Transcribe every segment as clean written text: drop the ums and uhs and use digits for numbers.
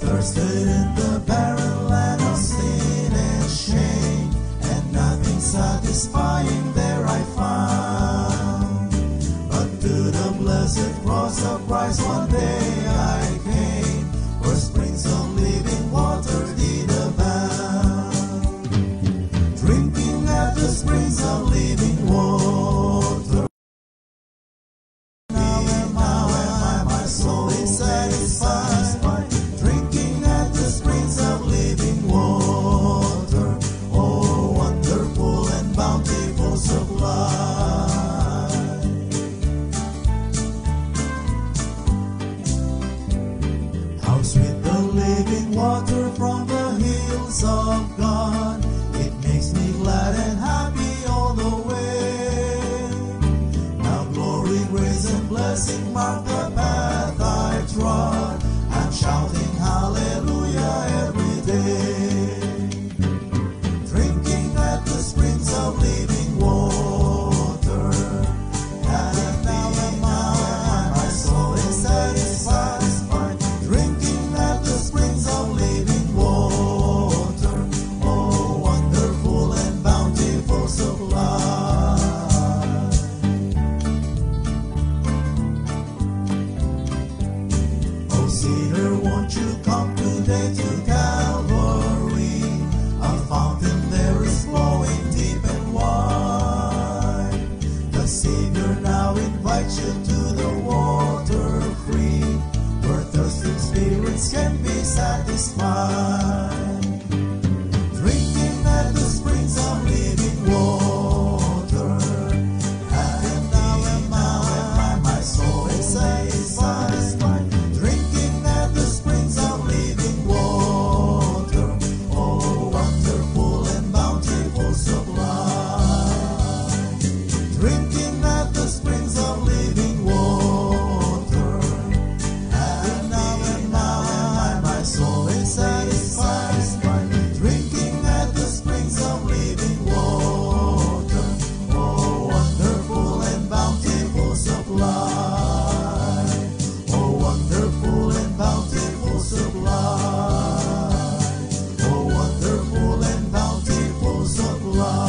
Thirsted in the barren land of sin and shame, and nothing satisfying there I found. But to the blessed cross of Christ one day I came, where springs of living water did abound. Drinking at the springs of living water, now am my soul is satisfied. Drinking at the springs of living water, oh wonderful and bountiful supply. How sweet the living water from the hills of God, it makes me glad and happy all the way. Now glory, grace and blessing mark the path I trod, I'm shouting hallelujah every day. Drinking at the springs of living water, and now my soul is satisfied. Drinking at the springs of living water, oh wonderful and bountiful supply. Oh sinner, won't you come today to Calvary? A fountain there is flowing deep and wide. The Savior now invites you to the water free, where thirsty spirits can be satisfied. Drinking at the springs of living water, and now my soul is satisfied. Drinking at the springs of living water, oh wonderful and bountiful supply. Drinking at the springs of living water, and now my soul is satisfied. Drinking at the springs of living water, oh wonderful and bountiful supply. Oh wonderful and bountiful supply. Oh wonderful and bountiful supply.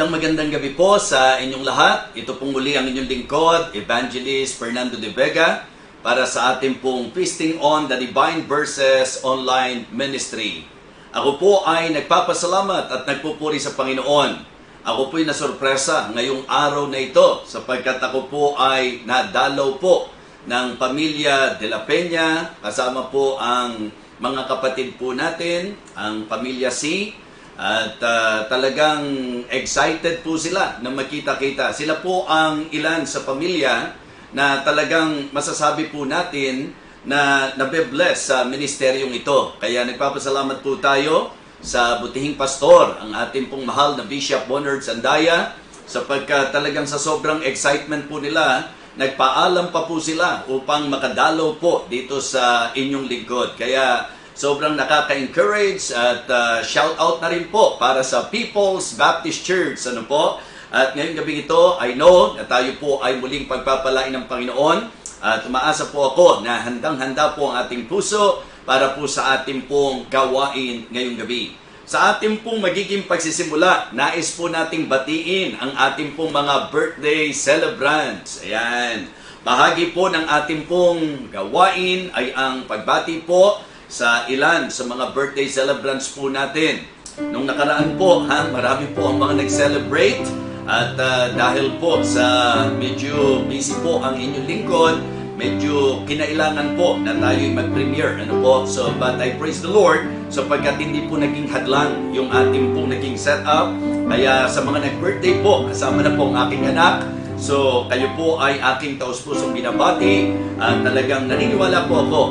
Magandang gabi po sa inyong lahat. Ito pong muli ang inyong lingkod, Evangelist Fernando de Vega, para sa ating pong Feasting on the Divine Verses Online Ministry. Ako po ay nagpapasalamat at nagpupuri sa Panginoon. Ako po'y nasurpresa ngayong araw na ito sapagkat ako po ay nadalaw po ng pamilya de la Peña, kasama po ang mga kapatid po natin, ang pamilya C. At talagang excited po sila na makita-kita. Sila po ang ilan sa pamilya na talagang masasabi po natin na nabe-bless sa ministeryong ito. Kaya nagpapasalamat po tayo sa butihing pastor, ang ating pong mahal na Bishop Bonard Sandaya, sapagkat talagang sa sobrang excitement po nila, nagpaalam pa po sila upang makadalaw po dito sa inyong lingkod. Kaya sobrang nakaka-encourage at shout out na rin po para sa People's Baptist Church. Ano po? At ngayong gabi ito, I know na tayo po ay muling pagpapalain ng Panginoon. At umaasa po ako na handang-handa po ang ating puso para po sa ating pong gawain ngayong gabi. Sa ating pong magiging pagsisimula, nais po nating batiin ang ating pong mga birthday celebrants. Ayan. Bahagi po ng ating pong gawain ay ang pagbati po sa ilan sa mga birthday celebrants po natin. Nung nakaraan po, marami po ang mga nag-celebrate at dahil po sa medyo busy po ang inyong lingkod, medyo kinailangan po na tayo'y mag-premiere. Ano po? So, but I praise the Lord sapagkat hindi po naging hadlang yung ating pong naging setup. Kaya sa mga nag-birthday po, kasama na po ang aking anak. So, kayo po ay aking taus-pusong binabati at talagang naniniwala po ako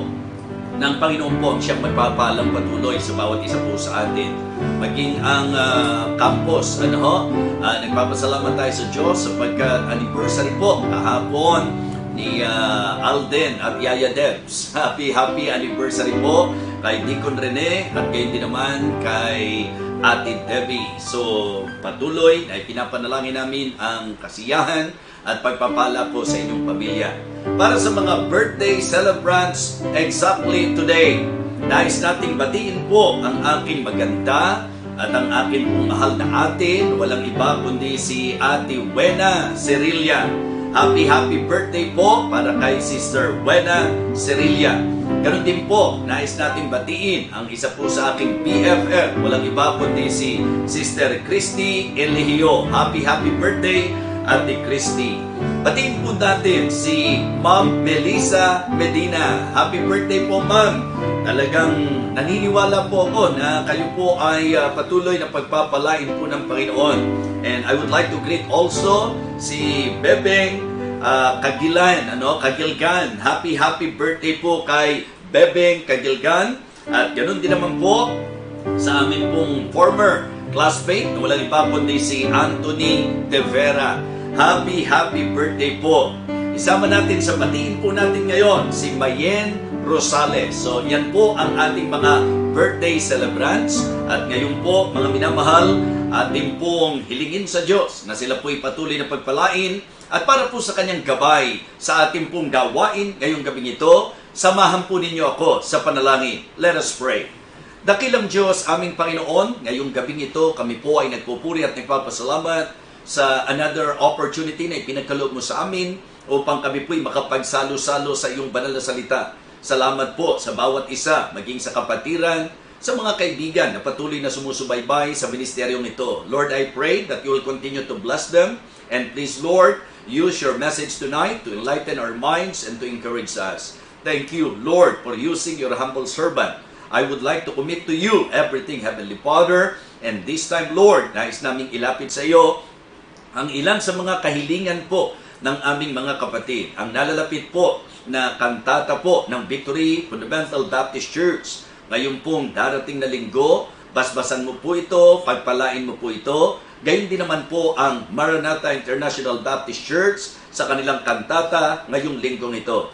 ng Panginoon po ang siyang magpapalang patuloy sa bawat isa po sa atin. Maging ang campus, nagpapasalamat tayo sa Diyos sapagkat anniversary po kahapon ni Alden at Yaya Debs. Happy anniversary po kay Deacon Rene at gayon din naman kay Ate Debbie. So patuloy na ipinapanalangin namin ang kasiyahan at pagpapala po sa inyong pamilya. Para sa mga birthday celebrants exactly today, nais nating batiin po ang aking maganda at ang aking pong mahal na atin, walang iba kundi si Ate Wena Cerilia. Happy birthday po para kay Sister Wena Cerilia. Ganon din po, nais nating batiin ang isa po sa aking BFF, walang iba kundi si Sister Christy Eligio. Happy birthday, Ate Christy. Batiin po natin si Ma'am Melissa Medina. Happy birthday po, Ma'am. Talagang naniniwala po ako na kayo po ay patuloy na pagpapalain po ng Panginoon. And I would like to greet also si Bebeng Kagilgan. Happy birthday po kay Bebeng Kagilgan. At ganoon din naman po sa amin pong former classmate na walang iba kundi si Anthony De Vera. Happy birthday po. Isama natin sa batiin po natin ngayon si Mayen Rosales. So yan po ang ating mga birthday celebrants. At ngayon po mga minamahal, ating pong hilingin sa Diyos na sila po'y patuloy na pagpalain. At para po sa kanyang gabay sa ating pong gawain ngayong gabing ito, samahan po ninyo ako sa panalangin. Let us pray. Dakilang Diyos, aming Panginoon, ngayong gabing ito kami po ay nagpupuri at nagpapasalamat sa another opportunity na ipinagkaloob mo sa amin upang kami po'y makapagsalo-salo sa iyong banal na salita. Salamat po sa bawat isa, maging sa kapatiran, sa mga kaibigan na patuloy na sumusubaybay sa ministeryong ito. Lord, I pray that you will continue to bless them. And please, Lord, use your message tonight to enlighten our minds and to encourage us. Thank you, Lord, for using your humble servant. I would like to commit to you everything, Heavenly Father. And this time, Lord, nais naming ilapit sa iyo ang ilan sa mga kahilingan po ng aming mga kapatid. Ang nalalapit po na kantata po ng Victory Fundamental Baptist Church. Ngayon pong darating na linggo, basbasan mo po ito, pagpalain mo po ito. Gayon din naman po ang Maranatha International Baptist Church sa kanilang kantata ngayong linggong ito.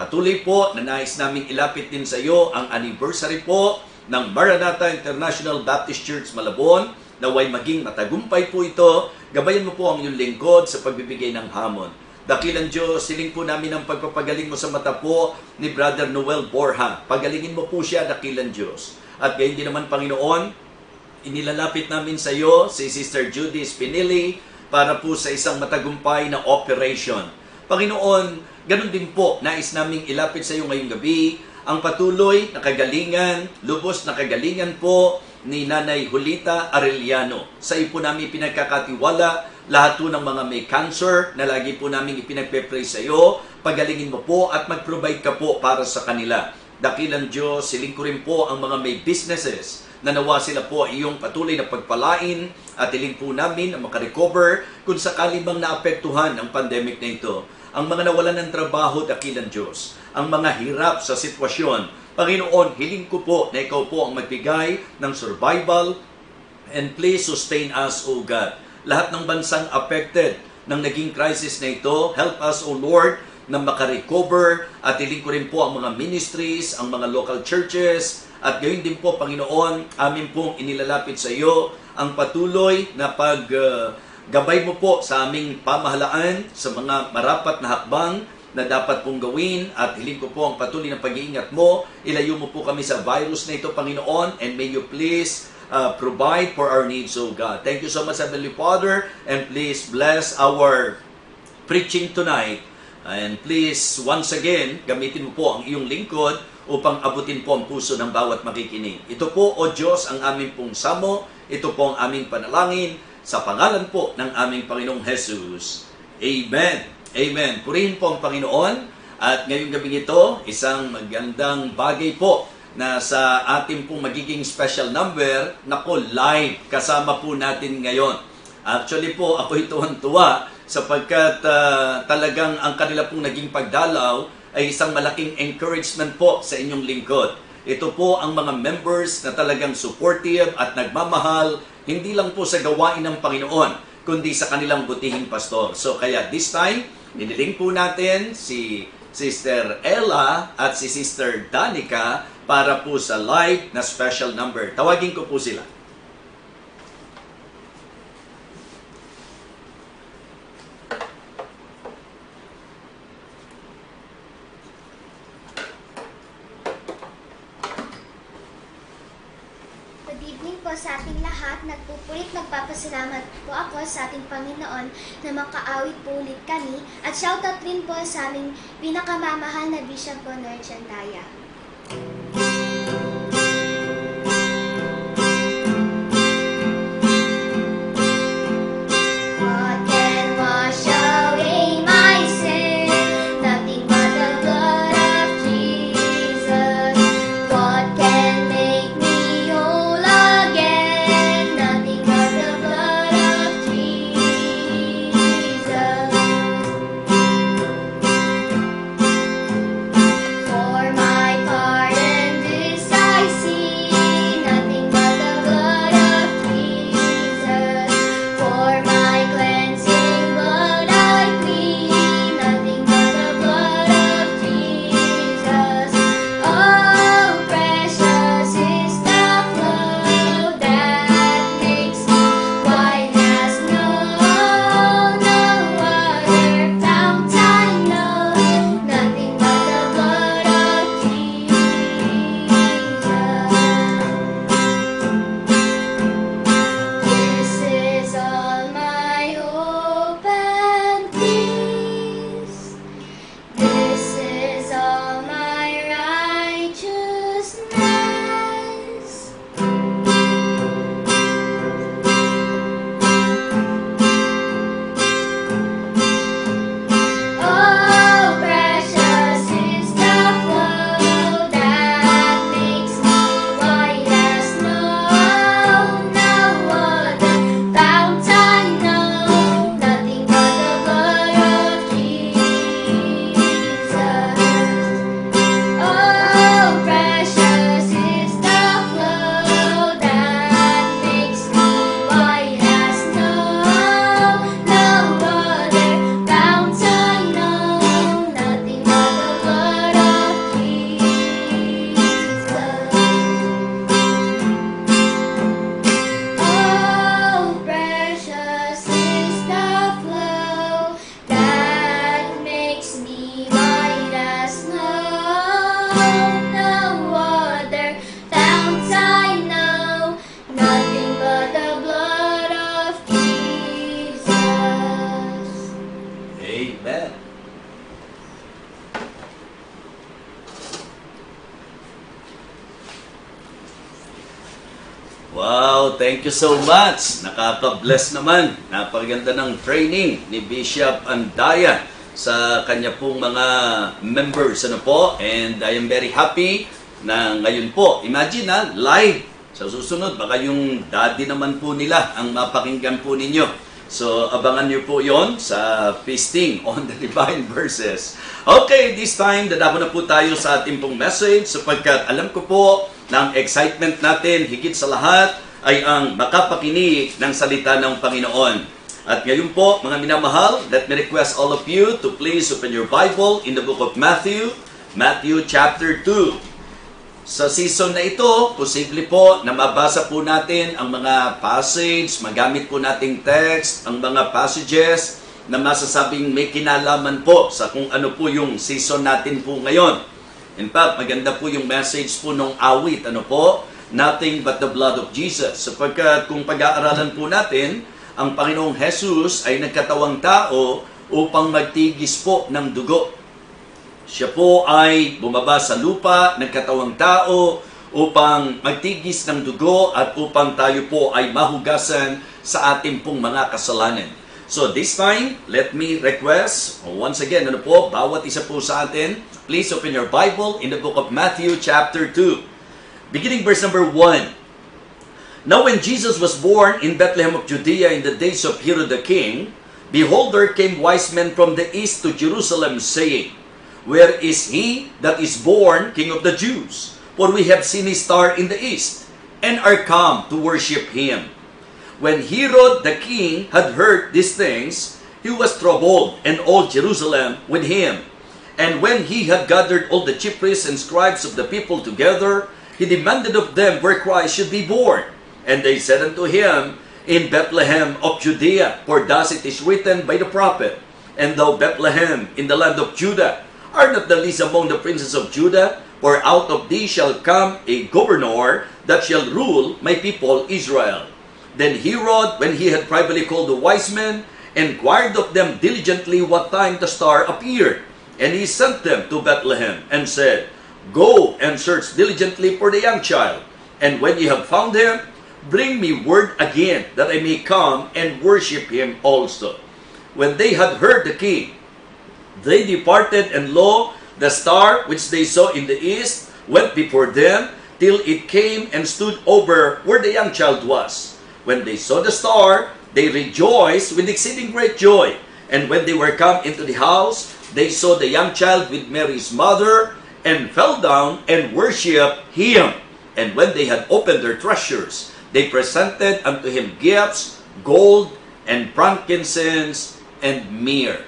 Patuloy po na nais naming ilapit din sa iyo ang anniversary po ng Maranatha International Baptist Church Malabon. Naway maging matagumpay po ito. Gabayan mo po ang iyong lingkod sa pagbibigay ng hamon. Dakilang Diyos, siling po namin ang pagpapagaling mo sa mata po ni Brother Noel Borja. Pagalingin mo po siya, dakilang Diyos. At gayon din naman, Panginoon, inilalapit namin sa iyo si Sister Judy Spinelli para po sa isang matagumpay na operation. Panginoon, ganun din po, nais naming ilapit sa iyo ngayong gabi ang patuloy na kagalingan, lubos na kagalingan po ni Nanay Julita Arellano. Sa iyo po namin pinagkakatiwala lahat po ng mga may cancer na lagi po namin ipinagpe-pray sa iyo. Pagalingin mo po at mag-provide ka po para sa kanila. Dakilang Diyos, siling ko rin po ang mga may businesses na nawa sila po iyong patuloy na pagpalain at hiling po namin na makarecover kung sakali bang naapektuhan ang pandemic na ito. Ang mga nawalan ng trabaho, dakilang Diyos. Ang mga hirap sa sitwasyon, Panginoon, hiling ko po na ikaw po ang magbigay ng survival and please sustain us, O God. Lahat ng bansang affected ng naging crisis na ito, help us, O Lord, na makarecover at hiling ko rin po ang mga ministries, ang mga local churches at gayon din po, Panginoon, amin pong inilalapit sa iyo ang patuloy na paggabay mo po sa aming pamahalaan sa mga marapat na hakbang na dapat pong gawin at hiling ko po ang patuloy na pag-iingat mo. Ilayo mo po kami sa virus na ito, Panginoon, and may you please provide for our needs, O God. Thank you so much, Heavenly Father, and please bless our preaching tonight. And please, once again, gamitin mo po ang iyong lingkod upang abutin po ang puso ng bawat makikinig. Ito po, O Diyos, ang aming pong samo. Ito po ang aming panalangin sa pangalan po ng aming Panginoong Jesus. Amen. Amen. Purihin po ang Panginoon. At ngayong gabi ito, isang magandang bagay po na sa ating pong magiging special number, nako, live kasama po natin ngayon. Actually po, ako'y tuwan-tuwa sapagkat talagang ang kanila pong naging pagdalaw ay isang malaking encouragement po sa inyong lingkod. Ito po ang mga members na talagang supportive at nagmamahal, hindi lang po sa gawain ng Panginoon, kundi sa kanilang butihing pastor. So kaya this time, Niniling po natin si Sister Ella at si Sister Danica para po sa live na special number. Tawagin ko po sila. Sa ating lahat, nagpapasalamat po ako sa ating Panginoon na makaawit po ulit kami at shoutout rin po sa aming pinakamamahal na Bishop Bonner Chandaya. Wow, thank you so much. Nakaka-bless naman. Napakaganda ng training ni Bishop Andaya sa kanya pong mga members. Ano po? And I am very happy na ngayon po, imagine live. Sa susunod, baka yung daddy naman po nila ang mapakinggan po ninyo. So, abangan nyo po yon sa Feasting on the Divine Verses. Okay, this time, dadako na po tayo sa ating pong message sapagkat alam ko po na ang excitement natin, higit sa lahat, ay ang makapakinig ng salita ng Panginoon. At ngayon po, mga minamahal, let me request all of you to please open your Bible in the book of Matthew, Matthew chapter 2. Sa season na ito, posible po na mabasa po natin ang mga passage, magamit po nating text, ang mga passages na masasabing may kinalaman po sa kung ano po yung season natin po ngayon. In fact, maganda po yung message po nung awit, ano po? Nothing but the blood of Jesus. Sapagkat kung pag-aaralan po natin, ang Panginoong Jesus ay nagkatawang tao upang magtigis po ng dugo. Siya po ay bumaba sa lupa, nagkatawang tao upang magtigis ng dugo at upang tayo po ay mahugasan sa ating pong mga kasalanan. So this time, let me request, once again, ano po, bawat isa po sa atin, please open your Bible in the book of Matthew chapter 2. Beginning verse number 1. Now when Jesus was born in Bethlehem of Judea in the days of Herod the king, behold, there came wise men from the east to Jerusalem, saying, Where is he that is born King of the Jews? For we have seen his star in the east, and are come to worship him. When Herod the king had heard these things, he was troubled, and all Jerusalem with him. And when he had gathered all the chief priests and scribes of the people together, he demanded of them where Christ should be born. And they said unto him, In Bethlehem of Judea, for thus it is written by the prophet, And thou, Bethlehem, in the land of Judah, art not the least among the princes of Judah, for out of thee shall come a governor that shall rule my people Israel. Then Herod, when he had privately called the wise men, inquired of them diligently what time the star appeared. And he sent them to Bethlehem, and said, Go and search diligently for the young child, and when ye have found him, bring me word again, that I may come and worship him also. When they had heard the king, they departed, and lo, the star which they saw in the east went before them, till it came and stood over where the young child was. When they saw the star, they rejoiced with exceeding great joy. And when they were come into the house, they saw the young child with Mary's mother, and fell down and worshipped him. And when they had opened their treasures, they presented unto him gifts, gold, and frankincense, and myrrh.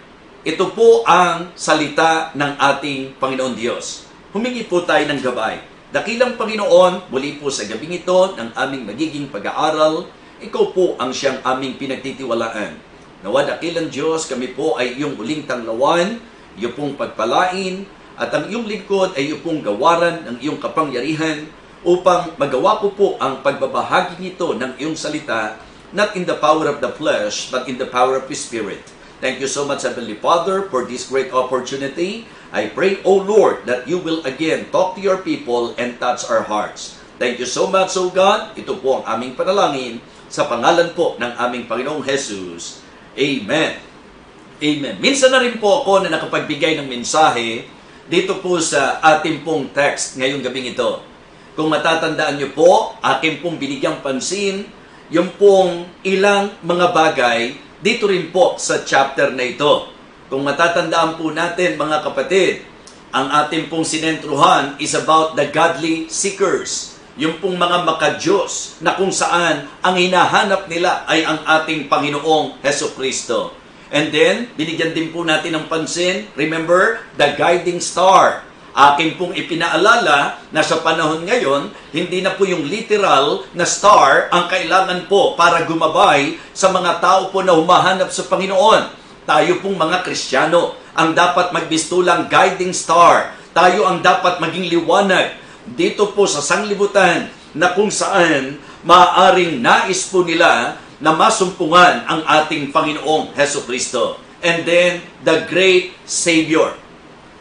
Ito po ang salita ng ating Panginoon Diyos. Humingi po tayo ng gabay. Dakilang Panginoon, muli po sa gabing ito ng aming magiging pag-aaral, ikaw po ang siyang aming pinagtitiwalaan. Nawa dakilang Diyos, kami po ay iyong uling tanglawan, iyong pong pagpalain, at ang iyong lingkod ay iyong pong gawaran ng iyong kapangyarihan upang magawa po ang pagbabahagi nito ng iyong salita, not in the power of the flesh, but in the power of the Spirit. Thank you so much, Heavenly Father, for this great opportunity. I pray, O Lord, that you will again talk to your people and touch our hearts. Thank you so much, O God. Ito po ang aming panalangin sa pangalan po ng aming Panginoong Jesus. Amen. Amen. Minsan na rin po ako na nakapagbigay ng mensahe dito po sa ating pong text ngayong gabing ito. Kung matatandaan nyo po, aking pong binigyang pansin yung pong ilang mga bagay dito rin po sa chapter na ito. Kung matatandaan po natin mga kapatid, ang ating pong sinentruhan is about the godly seekers. Yung pong mga makadiyos na kung saan ang hinahanap nila ay ang ating Panginoong Hesukristo. And then, binigyan din po natin ng pansin, remember, the guiding star. Aking pong ipinaalala na sa panahon ngayon, hindi na po yung literal na star ang kailangan po para gumabay sa mga tao po na humahanap sa Panginoon. Tayo pong mga Kristiyano ang dapat magbistulang guiding star. Tayo ang dapat maging liwanag dito po sa sanglibutan na kung saan maaaring nais po nila na masumpungan ang ating Panginoong Hesukristo. And then, the great Savior.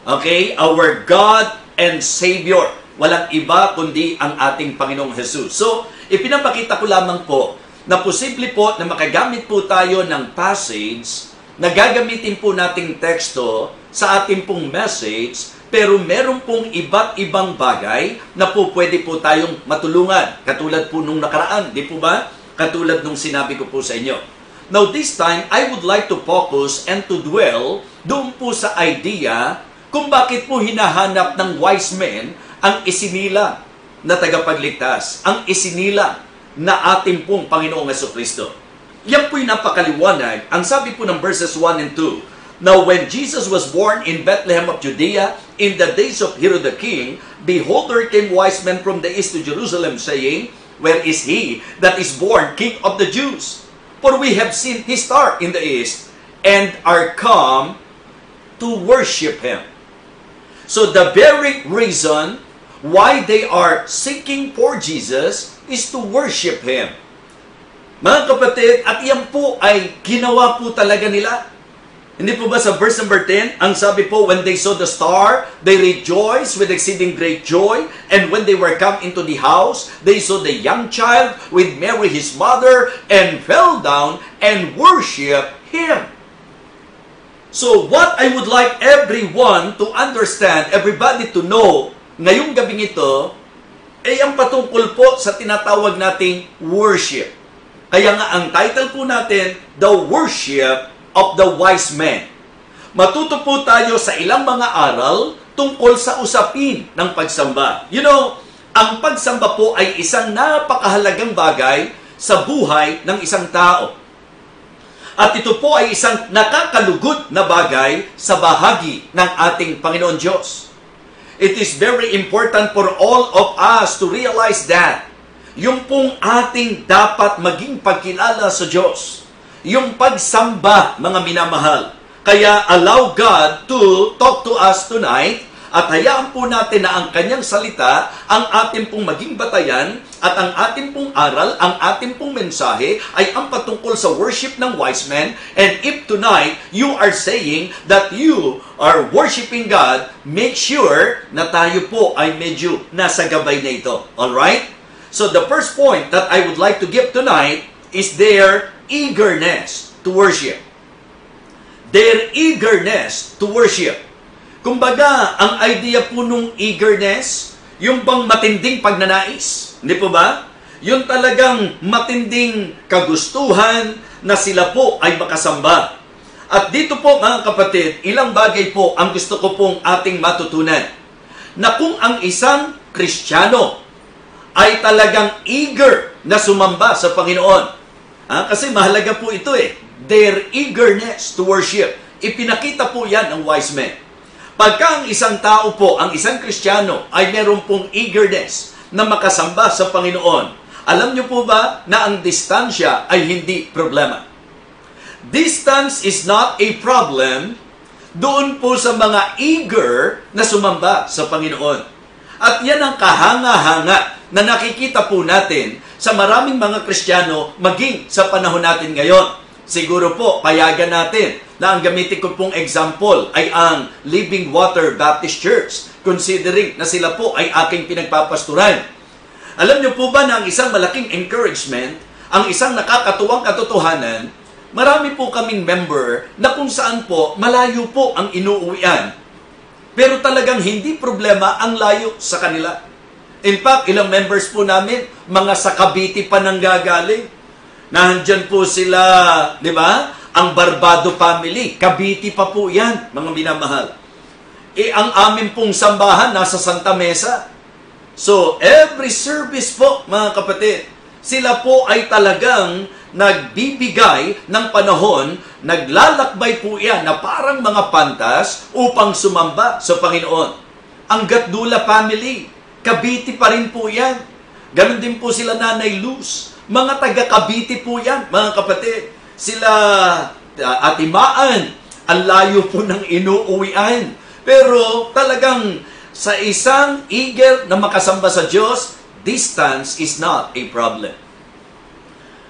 Okay? Our God and Savior. Walang iba kundi ang ating Panginoong Jesus. So, ipinapakita ko lamang po na posible po na makagamit po tayo ng passage na gagamitin po nating teksto sa ating pong message, pero meron pong iba't ibang bagay na po pwede po tayong matulungan. Katulad po nung nakaraan, di po ba? Katulad nung sinabi ko po sa inyo. Now this time, I would like to focus and to dwell doon po sa idea kung bakit po hinahanap ng wise men ang isinilang na tagapagligtas, ang isinilang na ating pong Panginoong Hesukristo. Yan po'y napakaliwanag. Ang sabi po ng verses 1 and 2, Now when Jesus was born in Bethlehem of Judea, in the days of Herod the king, behold, there came wise men from the east to Jerusalem, saying, Where is he that is born King of the Jews? For we have seen his star in the east, and are come to worship him. So the very reason why they are seeking for Jesus is to worship him. Mga kapatid, at yan po ay ginawa po talaga nila. Hindi po ba sa verse number 10, ang sabi po, when they saw the star, they rejoiced with exceeding great joy. And when they were come into the house, they saw the young child with Mary his mother, and fell down and worshiped him. So what I would like everyone to understand, everybody to know, ngayong gabing ito, ay ang patungkol po sa tinatawag nating worship. Kaya nga ang title po natin, The Worship of the Wise Men. Matuto po tayo sa ilang mga aral tungkol sa usapin ng pagsamba. You know, ang pagsamba po ay isang napakahalagang bagay sa buhay ng isang tao. At ito po ay isang nakakalugod na bagay sa bahagi ng ating Panginoon Diyos. It is very important for all of us to realize that yung pong ating dapat maging pagkilala sa Diyos, yung pagsamba, mga minamahal. Kaya allow God to talk to us tonight at hayaan po natin na ang kanyang salita ang ating pong maging batayan at ang ating pong aral, ang ating pong mensahe ay ang patungkol sa worship ng wise men. And if tonight you are saying that you are worshiping God, make sure na tayo po ay medyo nasa gabay na ito. Alright? So the first point that I would like to give tonight is their eagerness to worship. Their eagerness to worship. Kumbaga, ang idea po nung eagerness, yung bang matinding pagnanais, hindi po ba? Yung talagang matinding kagustuhan na sila po ay makasamba. At dito po mga kapatid, ilang bagay po ang gusto ko pong ating matutunan. Na kung ang isang Kristiyano ay talagang eager na sumamba sa Panginoon. Kasi mahalaga po ito their eagerness to worship. Ipinakita po yan ng wise men. Pagka ang isang tao po, ang isang Kristiyano, ay meron pong eagerness na makasamba sa Panginoon, alam niyo po ba na ang distansya ay hindi problema? Distance is not a problem doon po sa mga eager na sumamba sa Panginoon. At yan ang kahanga-hanga na nakikita po natin sa maraming mga Kristiyano maging sa panahon natin ngayon. Siguro po, payagan natin na ang gamitin ko pong example ay ang Living Water Baptist Church, considering na sila po ay aking pinagpapasturan. Alam niyo po ba na ang isang malaking encouragement, ang isang nakakatuwang katotohanan, marami po kaming member na kung saan po malayo po ang inuuwian. Pero talagang hindi problema ang layo sa kanila. In fact, ilang members po namin, mga sa Cavite pa nanggagaling. Nandyan po sila, di ba? Ang Barbado family, Cavite pa po yan, mga minamahal. Ang amin pong sambahan, nasa Santa Mesa. So, every service po, mga kapatid, sila po ay talagang nagbibigay ng panahon, naglalakbay po yan na parang mga pantas upang sumamba sa Panginoon. Ang Gatdula family, Cavite pa rin po yan. Ganon din po sila Nanay Luz. Mga taga-Cavite po yan, mga kapatid. Sila Atimaan, ang layo po ng inuuwian. Pero talagang sa isang eager na makasamba sa Diyos, distance is not a problem.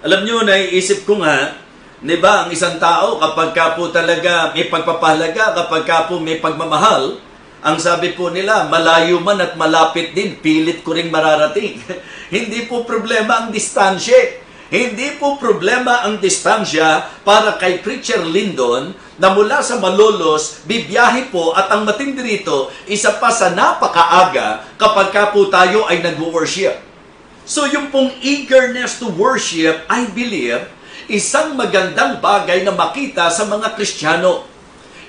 Alam nyo, naiisip ko nga, di ba, ang isang tao, kapag ka po talaga may pagpapahalaga, kapag ka po may pagmamahal, ang sabi po nila, malayo man at malapit din, pilit ko ring mararating. Hindi po problema ang distansya. Hindi po problema ang distansya para kay Preacher Lyndon na mula sa Malolos, bibiyahe po at ang matindi rito, isa pa sa napakaaga kapag ka po tayo ay nag-worship. So yung pong eagerness to worship, I believe, isang magandang bagay na makita sa mga Kristiyano.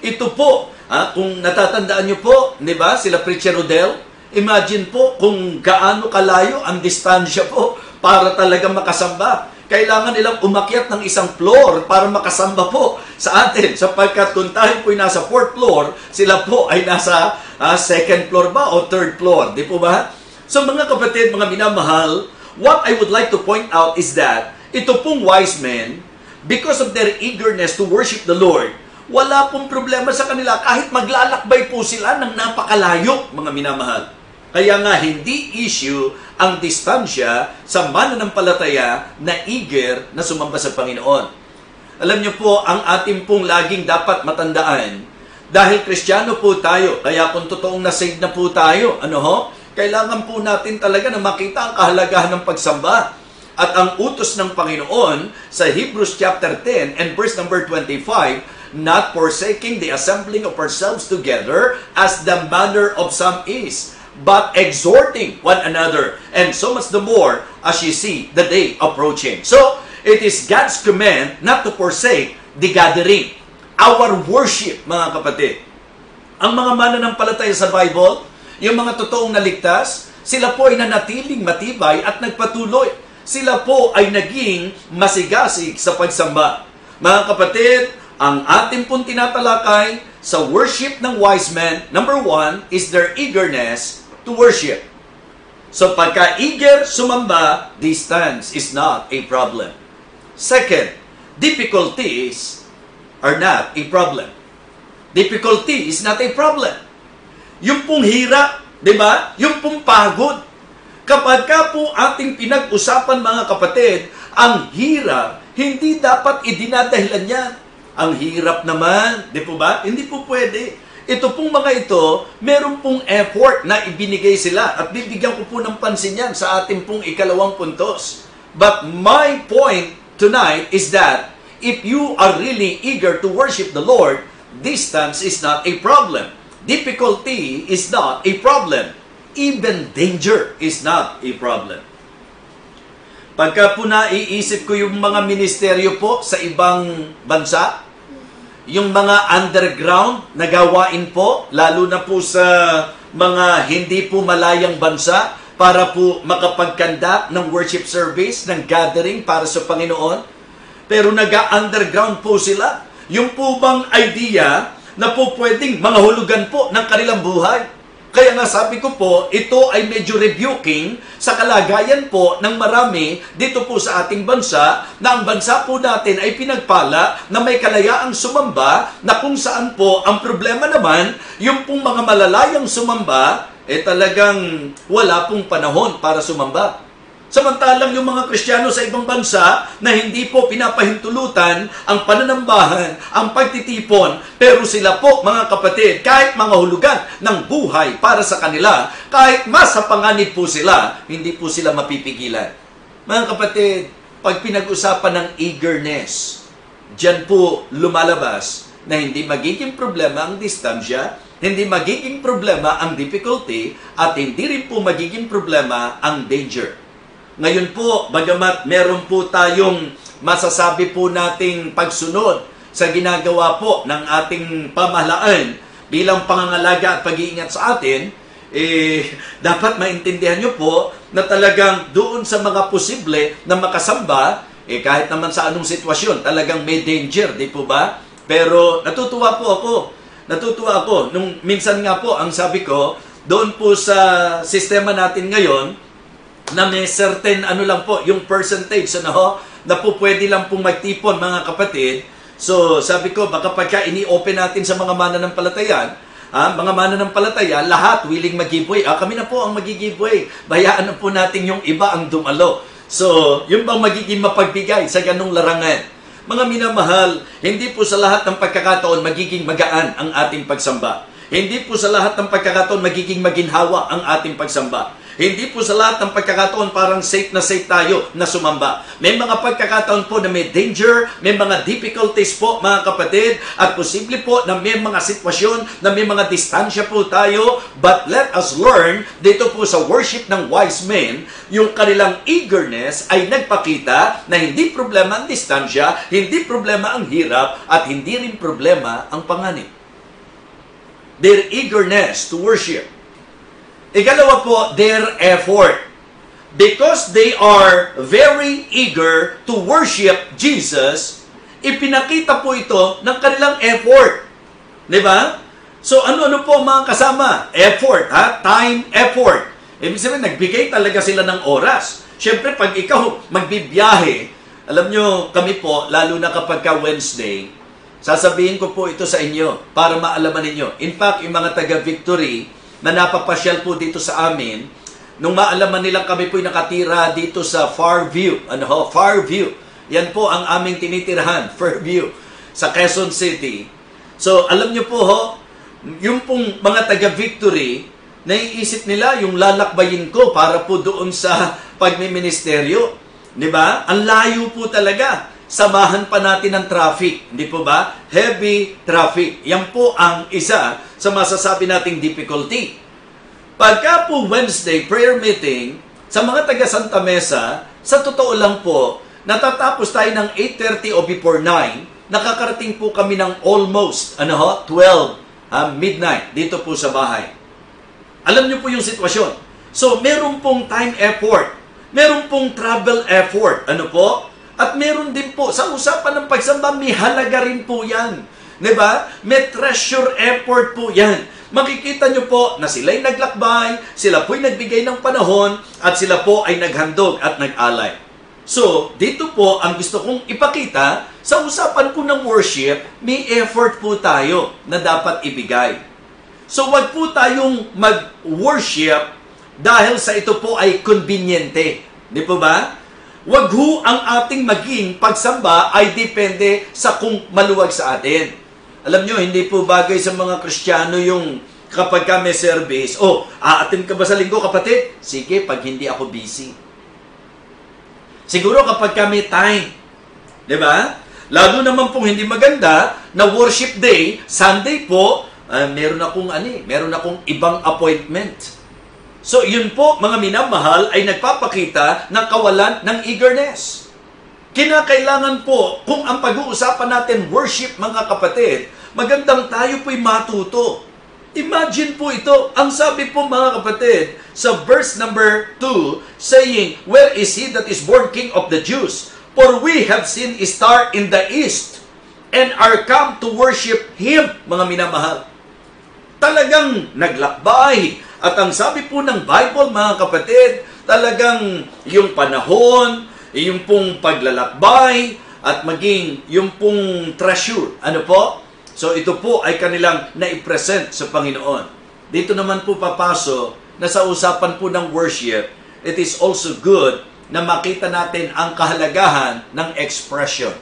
Ito po, kung natatandaan nyo po, di ba, sila Preacher Rodel, imagine po kung gaano kalayo ang distansya po para talagang makasamba. Kailangan nilang umakyat ng isang floor para makasamba po sa atin. Sapagkat kung tayo po'y nasa 4th floor, sila po ay nasa 2nd floor ba o 3rd floor. Di po ba? So mga kapatid, mga minamahal, what I would like to point out is that ito pong wise men, because of their eagerness to worship the Lord, wala pong problema sa kanila kahit maglalakbay po sila ng napakalayo, mga minamahal. Kaya nga hindi issue ang distansya sa mananampalataya na eager na sumamba sa Panginoon. Alam niyo po, ang ating pong laging dapat matandaan, dahil Kristiyano po tayo, kaya kung totoong na-saved na po tayo, kailangan po natin talaga na makita ang kahalagahan ng pagsamba. At ang utos ng Panginoon sa Hebrews chapter 10 and verse number 25, not forsaking the assembling of ourselves together as the manner of some is, but exhorting one another, and so much the more as you see the day approaching. So, it is God's command not to forsake the gathering, our worship, mga kapatid. Ang mga mananampalataya sa Bible, yung mga totoong naligtas, sila po ay nanatiling matibay at nagpatuloy. Sila po ay naging masigasig sa pagsamba. Mga kapatid, ang ating pong tinatalakay sa worship ng wise men, number 1 is their eagerness to worship. So pagka-eager sumamba, distance is not a problem. Second, difficulties are not a problem. Difficulty is not a problem. Yung pong hirap, di ba? Yung pong pagod. Kapag ka po ating pinag-usapan mga kapatid, ang hirap, hindi dapat idinadahilan yan. Ang hirap naman, di po ba? Hindi po pwede. Ito pong mga ito, meron pong effort na ibinigay sila at bibigyan ko po ng pansin yan sa ating pong ikalawang puntos. But my point tonight is that if you are really eager to worship the Lord, distance is not a problem. Difficulty is not a problem. Even danger is not a problem. Pagka po naiisip ko yung mga ministeryo po sa ibang bansa, yung mga underground na gawain po, lalo na po sa mga hindi po malayang bansa, para po makapagkanda ng worship service, ng gathering para sa Panginoon. Pero nag-underground po sila. Yung po bang idea na po pwedeng manghulugan po ng kanilang buhay? Kaya nga sabi ko po, ito ay medyo rebuking sa kalagayan po ng marami dito po sa ating bansa, na ang bansa po natin ay pinagpala na may kalayaang sumamba, na kung saan po ang problema naman, yung pong mga malalayang sumamba, talagang wala pong panahon para sumamba. Samantalang yung mga Kristiyano sa ibang bansa na hindi po pinapahintulutan ang pananambahan, ang pagtitipon, pero sila po, mga kapatid, kahit mga hulugan ng buhay para sa kanila, kahit masapanganib po sila, hindi po sila mapipigilan. Mga kapatid, pag pinag-usapan ng eagerness, dyan po lumalabas na hindi magiging problema ang distansya, hindi magiging problema ang difficulty, at hindi rin po magiging problema ang danger. Ngayon po, bagamat meron po tayong masasabi po nating pagsunod sa ginagawa po ng ating pamahalaan bilang pangangalaga at pag-iingat sa atin, dapat maintindihan nyo po na talagang doon sa mga posible na makasamba, kahit naman sa anong sitwasyon, talagang may danger, di po ba? Pero natutuwa ako. Nung minsan nga po, ang sabi ko, doon po sa sistema natin ngayon, na may certain lang po, yung percentage na po pwede lang pong magtipon, mga kapatid. So sabi ko, baka pagka ini-open natin sa mga mananampalataya, mga mananampalataya, lahat willing mag-giveaway. Kami na po ang mag-giveaway. Bayaan na po natin yung iba ang dumalo. So, yung bang magiging mapagbigay sa ganung larangan. Mga minamahal, hindi po sa lahat ng pagkakataon magiging magaan ang ating pagsamba. Hindi po sa lahat ng pagkakataon magiging maginhawa ang ating pagsamba. Hindi po sa lahat ng pagkakataon parang safe na safe tayo na sumamba. May mga pagkakataon po na may danger, may mga difficulties po, mga kapatid, at posible po na may mga sitwasyon, na may mga distansya po tayo. But let us learn, dito po sa worship ng wise men, yung kanilang eagerness ay nagpakita na hindi problema ang distansya, hindi problema ang hirap, at hindi rin problema ang panganib. Their eagerness to worship. Ikalawa po, their effort. Because they are very eager to worship Jesus, ipinakita po ito ng kanilang effort. Di ba? So ano-ano po mga kasama? Effort, time, effort. Ibig sabihin, nagbigay talaga sila ng oras. Siyempre, pag ikaw magbibiyahe, alam nyo, kami po, lalo na kapag ka Wednesday, sasabihin ko po ito sa inyo para maalaman ninyo. In fact, yung mga taga-Victory, na napapasyal po dito sa amin, nung maalaman nilang kami po'y nakatira dito sa Fairview. Fairview. Yan po ang aming tinitirahan, Fairview, sa Quezon City. So, alam nyo po yung pong mga taga-Victory, naiisip nila yung lalakbayin ko para po doon sa pagmiministeryo. Diba? Ang layo po talaga. Samahan pa natin ng traffic. Hindi po ba? Heavy traffic. Yan po ang isa sa masasabi nating difficulty. Pagka po Wednesday prayer meeting, sa mga taga Santa Mesa, sa totoo lang po, natatapos tayo ng 8:30 o before 9, nakakarating po kami ng almost 12 midnight dito po sa bahay. Alam niyo po yung sitwasyon. So, meron pong time effort. Meron pong travel effort. Ano po? At meron din po, sa usapan ng pagsamba, may halaga rin po yan. Diba? May treasure effort po yan. Makikita nyo po na sila'y naglakbay, sila po'y nagbigay ng panahon, at sila po ay naghandog at nag-alay. So, dito po ang gusto kong ipakita, sa usapan po ng worship, may effort po tayo na dapat ibigay. So, wag po tayong mag-worship dahil sa ito po ay conveniente. Di po ba? Wag ho ang ating maging pagsamba ay depende sa kung maluwag sa atin. Alam nyo, hindi po bagay sa mga Kristiyano yung kapag ka may service, aatin ka ba sa linggo, kapatid? Sige, pag hindi ako busy. Siguro kapag ka may time. Di ba? Lalo naman pong hindi maganda na worship day, Sunday po, meron akong ibang appointment. So, yun po, mga minamahal, ay nagpapakita ng kawalan ng eagerness. Kinakailangan po, kung ang pag-uusapan natin worship, mga kapatid, magandang tayo po'y matuto. Imagine po ito, ang sabi po mga kapatid, sa verse number 2, saying, "Where is he that is born King of the Jews? For we have seen a star in the east, and are come to worship him," mga minamahal. Talagang naglakbay. At ang sabi po ng Bible, mga kapatid, talagang yung panahon, yung pong paglalakbay, at maging yung pong treasure. Ano po? So ito po ay kanilang naipresent sa Panginoon. Dito naman po papasok na sa usapan po ng worship, it is also good na makita natin ang kahalagahan ng expression.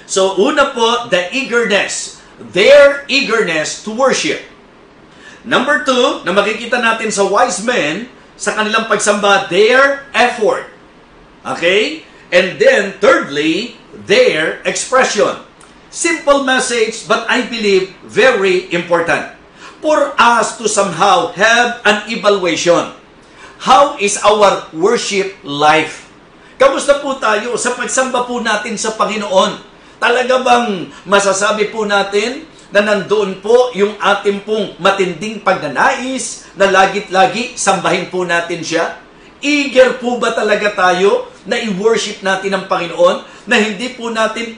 So una po, the eagerness. Their eagerness to worship. Number 2, na makikita natin sa wise men, sa kanilang pagsamba, their effort. Okay? And then, thirdly, their expression. Simple message, but I believe very important. For us to somehow have an evaluation. How is our worship life? Kamusta po tayo sa pagsamba po natin sa Panginoon? Talaga bang masasabi po natin na nandoon po yung ating pong matinding pagnanais na lagit-lagi sambahin po natin siya? Eager po ba talaga tayo na i-worship natin ang Panginoon, na hindi po natin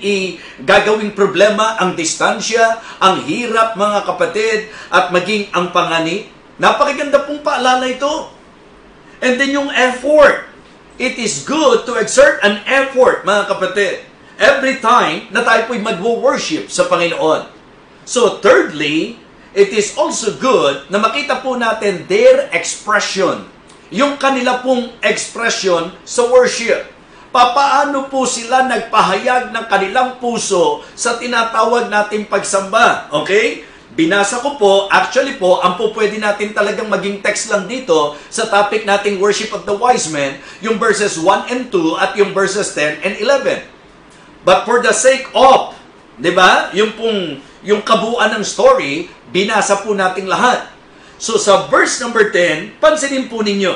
gagawing problema ang distansya, ang hirap mga kapatid, at maging ang pangani? Napakaganda pong paalala ito. And then yung effort. It is good to exert an effort mga kapatid every time na tayo po'y mag-worship sa Panginoon. So thirdly, it is also good na makita po natin their expression. Yung kanila pong expression sa worship. Papaano po sila nagpahayag ng kanilang puso sa tinatawag nating pagsamba? Okay? Binasa ko po, actually po, ang po pwede natin talagang maging text lang dito sa topic nating worship of the wise men, yung verses 1 and 2 at yung verses 10 and 11. But for the sake of, di ba, yung kabuuan ng story, binasa po nating lahat. So sa verse number 10, pansinin po ninyo,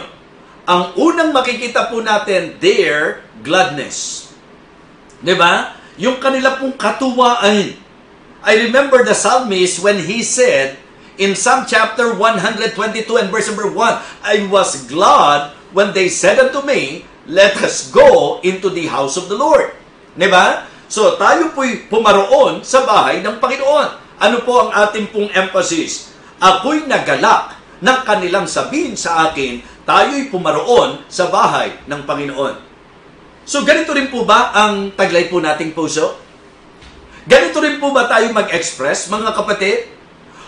ang unang makikita po natin, their gladness. Diba? Yung kanila pong katuwaan. I remember the psalmist when he said, in Psalm chapter 122 and verse number 1, I was glad when they said unto me, let us go into the house of the Lord. Diba? So tayo po'y pumaroon sa bahay ng Panginoon. Ano po ang ating pong emphasis? Ako'y nagalak ng kanilang sabihin sa akin, tayo'y pumaroon sa bahay ng Panginoon. So ganito rin po ba ang taglay po nating puso? Ganito rin po ba tayo mag-express, mga kapatid?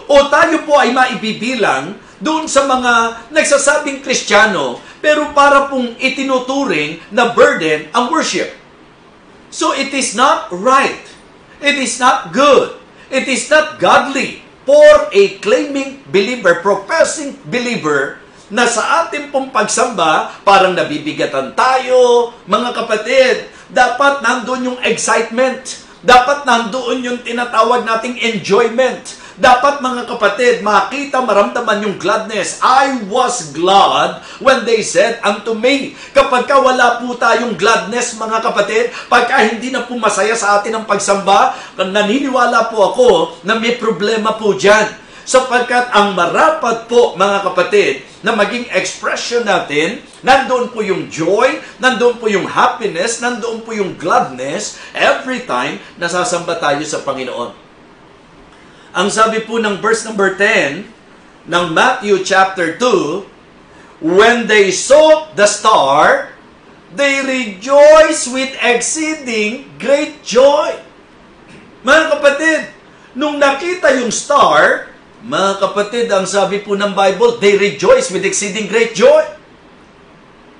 O tayo po ay maibibilang doon sa mga nagsasabing Kristiyano, pero para pong itinuturing na burden ang worship? So it is not right. It is not good. It is not godly for a claiming believer, professing believer, na sa ating pong pagsamba, parang nabibigatan tayo, mga kapatid. Dapat nandoon yung excitement. Dapat nandoon yung tinatawag nating enjoyment. Dapat mga kapatid, makita, maramdaman yung gladness. I was glad when they said unto me. Kapag ka wala po tayong gladness, mga kapatid, pagka hindi na po masaya sa atin ang pagsamba, naniniwala po ako na may problema po dyan. Sapagkat ang marapat po, mga kapatid, na maging expression natin. Nandoon po yung joy, nandoon po yung happiness, nandoon po yung gladness every time nasasamba tayo sa Panginoon. Ang sabi po ng verse number 10 ng Matthew chapter 2, when they saw the star, they rejoice with exceeding great joy. Mga kapatid, nung nakita yung star, mga kapatid, ang sabi po ng Bible, they rejoice with exceeding great joy.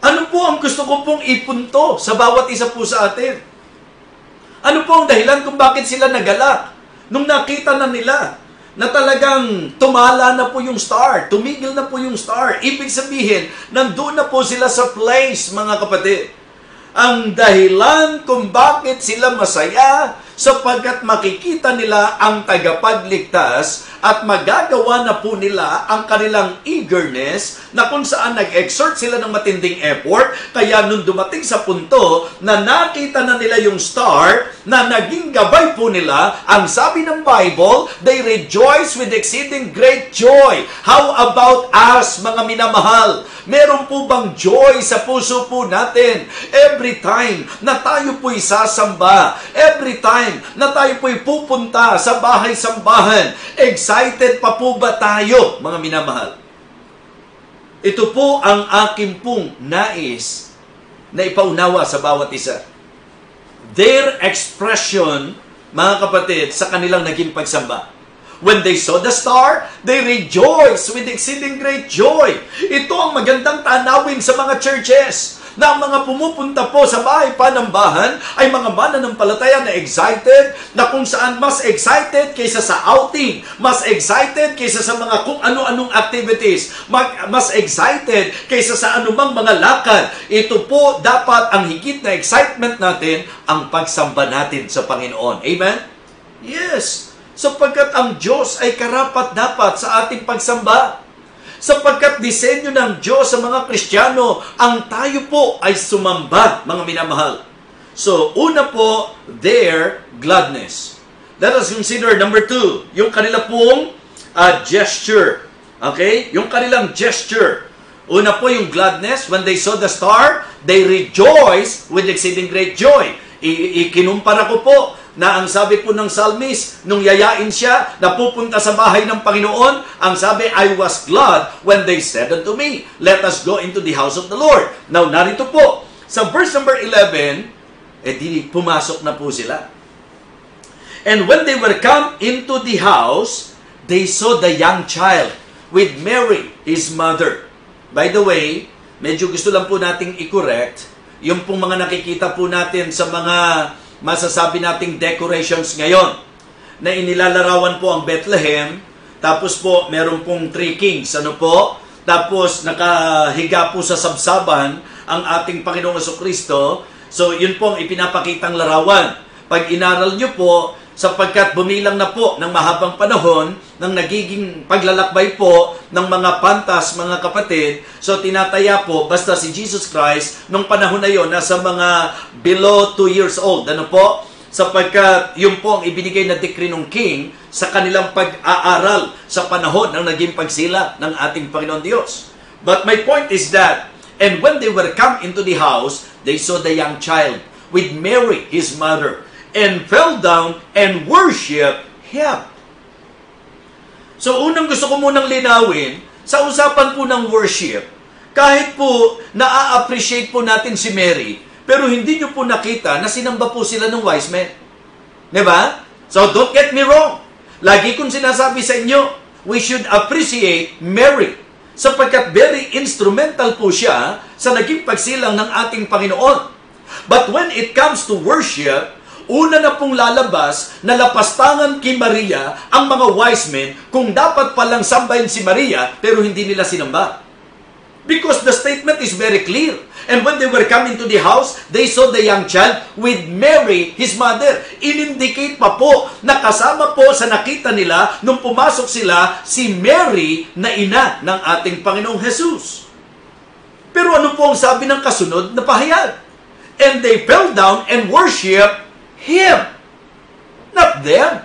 Ano po ang gusto ko pong ipunto sa bawat isa po sa atin? Ano po ang dahilan kung bakit sila nagalak? Nung nakita na nila na talagang tumala na po yung star, tumigil na po yung star. Ibig sabihin, nandun na po sila sa place, mga kapatid. Ang dahilan kung bakit sila masaya, sapagkat makikita nila ang tagapagligtas at magagawa na po nila ang kanilang eagerness na kung saan nag-exert sila ng matinding effort. Kaya nung dumating sa punto na nakita na nila yung star, na naging gabay po nila, ang sabi ng Bible, they rejoice with exceeding great joy. How about us, mga minamahal? Meron po bang joy sa puso po natin every time na tayo po'y sasamba? Every time na tayo po'y pupunta sa bahay-sambahan, excited pa po ba tayo, mga minamahal? Ito po ang aking pong nais na ipaunawa sa bawat isa. Their expression, mga kapatid, sa kanilang naging pagsamba. When they saw the star, they rejoiced with exceeding great joy. Ito ang magandang tanawin sa mga churches, na ang mga pumupunta po sa bahay panambahan ay mga mananampalataya na excited, na kung saan mas excited kaysa sa outing, mas excited kaysa sa mga kung ano-anong activities, mas excited kaysa sa anumang mga lakad. Ito po dapat ang higit na excitement natin, ang pagsamba natin sa Panginoon. Amen? Yes. Sapagkat ang Diyos ay karapat-dapat sa ating pagsamba. Sapagkat disenyo ng Diyos sa mga Kristiyano, ang tayo po ay sumamba, mga minamahal. So, una po, their gladness. Let us consider number 2, yung kanila pong gesture. Okay? Yung kanilang gesture. Una po yung gladness. When they saw the star, they rejoiced with exceeding great joy. Ikinumpara ko po na ang sabi po ng psalmist, nung yayain siya na pupunta sa bahay ng Panginoon, ang sabi, I was glad when they said unto me, let us go into the house of the Lord. Now, narito po, sa verse number 11, pumasok na po sila. And when they were come into the house, they saw the young child with Mary, his mother. By the way, medyo gusto lang po nating i-correct, yung pong mga nakikita po natin sa mga masasabi nating decorations ngayon, na inilalarawan po ang Bethlehem, tapos po meron pong 3 kings, ano po? Tapos nakahiga po sa sabsaban ang ating Panginoong Jesucristo. So yun po ang ipinapakitang larawan. Pag inaral nyo po, sapagkat bumilang na po ng mahabang panahon ng nagiging paglalakbay po ng mga pantas, mga kapatid. So tinataya po, basta si Jesus Christ, nung panahon na yon, nasa mga below 2 years old. Ano po? Sapagkat yun po ang ibinigay na decree ng king sa kanilang pag-aaral sa panahon ng naging pagsila ng ating Panginoon Diyos. But my point is that, and when they were come into the house, they saw the young child with Mary, his mother, and fell down and worship Him. So, unang gusto ko munang linawin, sa usapan po ng worship, kahit po na-appreciate po natin si Mary, pero hindi nyo po nakita na sinamba po sila ng wise men. Diba? So, don't get me wrong. Lagi kong sinasabi sa inyo, we should appreciate Mary, sapagkat very instrumental po siya sa naging pagsilang ng ating Panginoon. But when it comes to worship, una na pong lalabas na lapastangan kay Maria ang mga wise men kung dapat palang sambahin si Maria pero hindi nila sinamba. Because the statement is very clear. And when they were coming to the house, they saw the young child with Mary, his mother. In-indicate pa po na kasama po sa nakita nila nung pumasok sila si Mary na ina ng ating Panginoong Jesus. Pero ano po ang sabi ng kasunod na pahayag? And they fell down and worshiped Him, not them.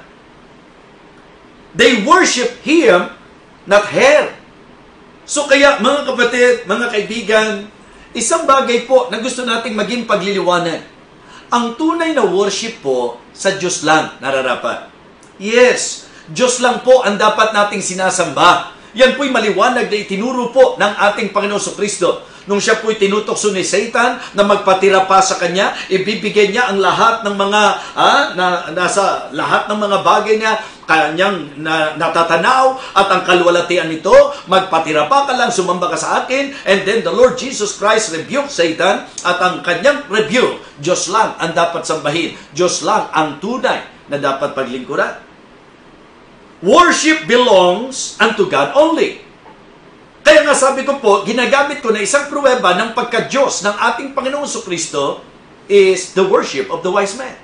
They worship Him, not her. So kaya mga kapatid, mga kaibigan, isang bagay po na gusto nating maging pagliliwanag. Ang tunay na worship po sa Diyos lang nararapat. Yes, Diyos lang po ang dapat nating sinasamba. Yan po'y maliwanag na itinuro po ng ating Panginoon Kristo. Nung siya po'y tinutokso ni Satan na magpatira pa sa kanya, ibibigay niya ang lahat ng mga nasa lahat ng mga bagay niya kanyang natatanaw at ang kalwalatian nito, magpatira pa ka lang, sumamba ka sa akin, and then the Lord Jesus Christ rebuked Satan at ang kanyang rebuke, Diyos lang ang dapat sambahin. Diyos lang ang tunay na dapat paglingkuran. Worship belongs unto God only. Kaya nga sabi ko po, ginagamit ko na isang pruweba ng pagka-Diyos ng ating Panginoong Kristo is the worship of the wise man.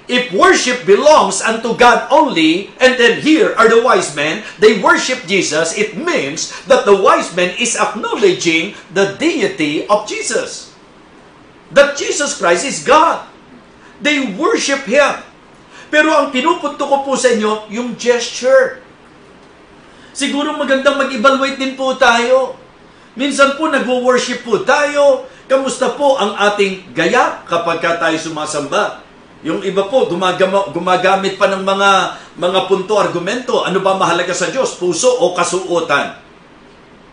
If worship belongs unto God only, and then here are the wise men, they worship Jesus, it means that the wise man is acknowledging the deity of Jesus. That Jesus Christ is God. They worship Him. Pero ang pinupunto ko po sa inyo, yung gesture. Siguro magandang mag-evaluate din po tayo. Minsan po nag-worship po tayo. Kamusta po ang ating gaya kapag tayo sumasamba? Yung iba po gumagamit pa ng mga punto, argumento. Ano ba mahalaga sa Diyos? Puso o kasuotan?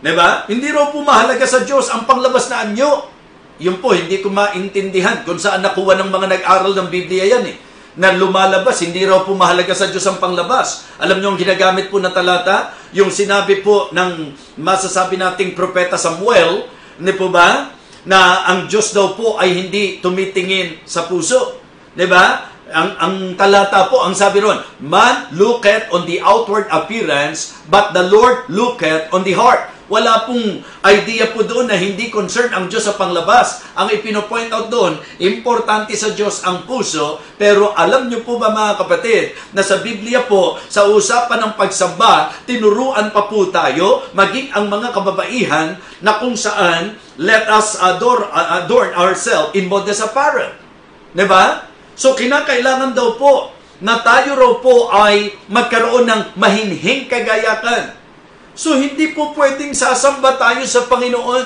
Diba? Hindi raw po mahalaga sa Diyos ang panglabas na anyo. Yun po, hindi ko maintindihan kung saan nakuha ng mga nag-aral ng Biblia yan eh. Na lumalabas, hindi raw po mahalaga sa Diyos ang panglabas. Alam niyo ang ginagamit po na talata? Yung sinabi po ng masasabi nating propeta Samuel, hindi po ba? Na ang Diyos daw po ay hindi tumitingin sa puso. Diba? Ang talata po, ang sabi ron, man looketh on the outward appearance, but the Lord looketh on the heart. Wala pong idea po doon na hindi concerned ang Diyos sa panglabas. Ang ipino-point out doon, importante sa Diyos ang puso, pero alam niyo po ba mga kapatid, na sa Biblia po, sa usapan ng pagsamba, tinuruan pa po tayo, maging ang mga kababaihan, na kung saan, let us adorn ourselves in modest apparel. Diba? So, kinakailangan daw po na tayo raw po ay magkaroon ng mahinhing kagayakan. So, hindi po pwedeng sasamba tayo sa Panginoon.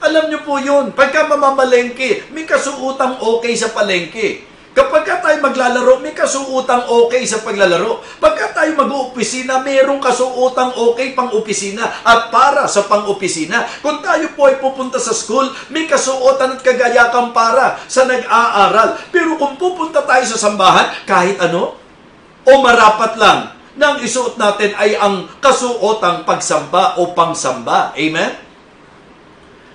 Alam niyo po yun, pagka mamamalengke, may kasuutang okay sa palengke. Kapag tayo maglalaro, may kasuutang okay sa paglalaro. Pagka tayo mag-uopisina, mayroong kasuutang okay pang-opisina at para sa pang-opisina. Kung tayo po ay pupunta sa school, may kasuotan at kagayakan para sa nag-aaral. Pero kung pupunta tayo sa sambahan, kahit ano, o marapat lang, nang isuot natin ay ang kasuotang pagsamba o pangsamba. Amen?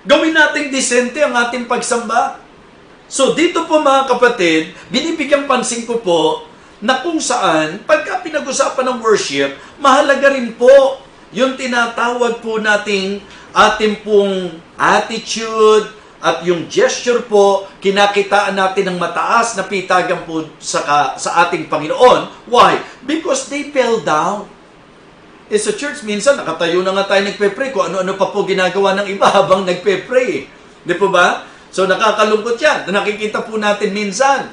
Gawin nating disente ang ating pagsamba. So, dito po mga kapatid, binibigyang pansin ko po na kung saan, pagka pinag-usapan ng worship, mahalaga rin po yung tinatawag po nating ating pong attitude, at yung gesture po, kinakitaan natin ng mataas na pitagan po sa ating Panginoon. Why? Because they fell down. Sa church, minsan, nakatayo na nga tayo nagpe-pray. Kung ano-ano pa po ginagawa ng iba habang nagpe-pray. Di po ba? So, nakakalungkot yan. Nakikita po natin minsan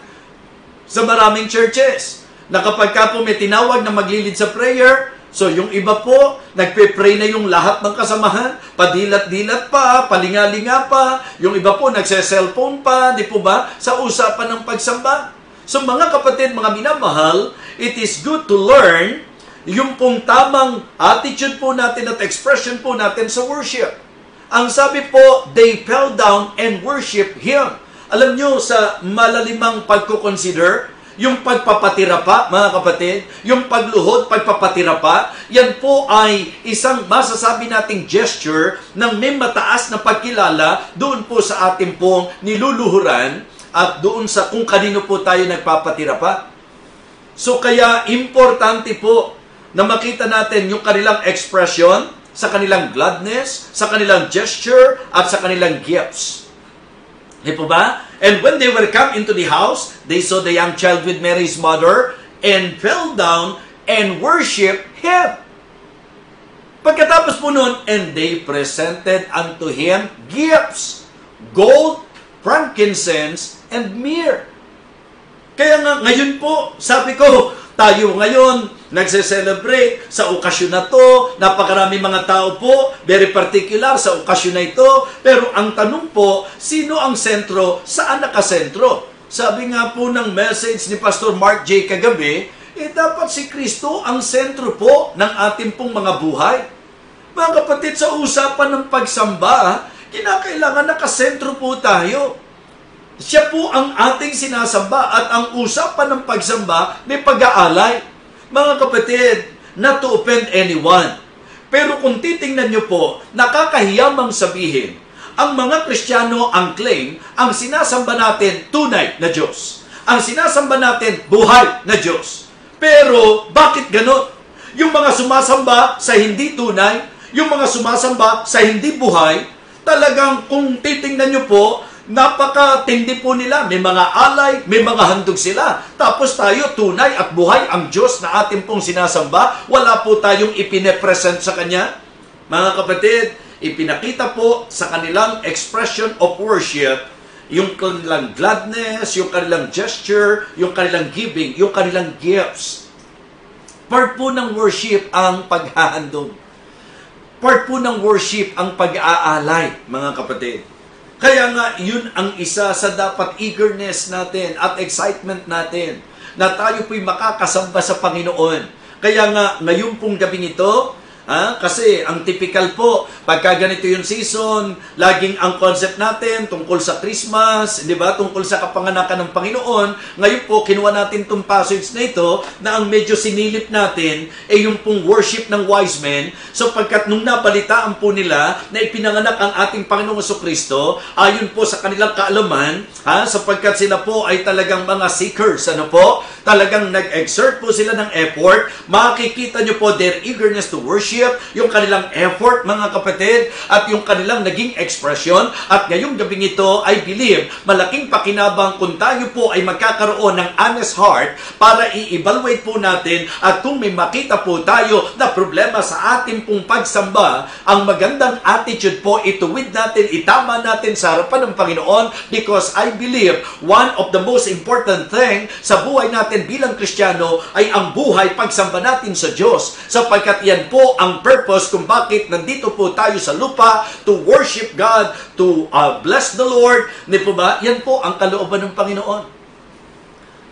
sa maraming churches na kapag ka po may tinawag na maglilid sa prayer, so, yung iba po, nagpe-pray na yung lahat ng kasamahan, padilat-dilat pa, palinga-linga pa, yung iba po, nagse-cellphone pa, di po ba, sa usapan ng pagsamba. So, mga kapatid, mga minamahal, it is good to learn yung pong tamang attitude po natin at expression po natin sa worship. Ang sabi po, they fell down and worship Him. Alam nyo, sa malalimang pagkukonsider, yung pagpapatira pa, mga kapatid, yung pagluhod, pagpapatira pa, yan po ay isang masasabi nating gesture ng may mataas na pagkilala doon po sa ating pong niluluhuran at doon sa kung kanino po tayo nagpapatira pa. So kaya importante po na makita natin yung kanilang expression sa kanilang gladness, sa kanilang gesture, at sa kanilang gifts. Di po ba? And when they were come into the house, they saw the young child with Mary's mother and fell down and worshiped Him. Pagkatapos po nun, and they presented unto Him gifts, gold, frankincense, and myrrh. Kaya nga, ngayon po, sabi ko, tayo ngayon, nagse-celebrate sa okasyon na to, napakarami mga tao po, very particular sa okasyon na ito, pero ang tanong po, sino ang sentro, saan nakasentro? Sabi nga po ng message ni Pastor Mark J. kagabi, dapat si Kristo ang sentro po ng ating pong mga buhay. Mga kapatid, sa usapan ng pagsamba, kinakailangan nakasentro po tayo. Siya po ang ating sinasamba at ang usapan ng pagsamba may pag-aalay. Mga kapatid, not to offend anyone. Pero kung titingnan nyo po, nakakahiyamang sabihin, ang mga Kristiyano ang claim, ang sinasamba natin tunay na Diyos. Ang sinasamba natin buhay na Diyos. Pero bakit ganon? Yung mga sumasamba sa hindi tunay, yung mga sumasamba sa hindi buhay, talagang kung titingnan nyo po, napakatindi po nila. May mga alay, may mga handog sila. Tapos tayo, tunay at buhay ang Diyos na ating pong sinasamba. Wala po tayong ipinepresent sa Kanya. Mga kapatid, ipinakita po sa kanilang expression of worship, yung kanilang gladness, yung kanilang gesture, yung kanilang giving, yung kanilang gifts. Part po ng worship ang paghahandog. Part po ng worship ang pag-aalay, mga kapatid. Kaya nga, yun ang isa sa dapat eagerness natin at excitement natin na tayo po'y makakasamba sa Panginoon. Kaya nga, ngayon pong gabing ito, kasi ang typical po, pagka ganito yung season, laging ang concept natin tungkol sa Christmas, di ba? Tungkol sa kapanganakan ng Panginoon. Ngayon po, kinuha natin itong passage na ito na ang medyo sinilip natin ay yung pong worship ng wise men. So pagkat nung nabalitaan po nila na ipinanganak ang ating Panginoong Jesucristo, ayon po sa kanilang kaalaman, sapagkat sila po ay talagang mga seekers, talagang nag-exert po sila ng effort, makikita nyo po their eagerness to worship, yung kanilang effort, mga kapatid, at yung kanilang naging expression. At ngayong gabing ito, I believe, malaking pakinabang kung tayo po ay magkakaroon ng honest heart para i-evaluate po natin at kung may makita po tayo na problema sa ating pong pagsamba, ang magandang attitude po, ituwid natin, itama natin sa harapan ng Panginoon, because I believe one of the most important thing sa buhay natin bilang Kristiyano ay ang buhay pagsamba natin sa Diyos, sapagkat yan po ang purpose kung bakit nandito po tayo sa lupa, to worship God, to bless the Lord. Hindi po ba? Yan po ang kalooban ng Panginoon.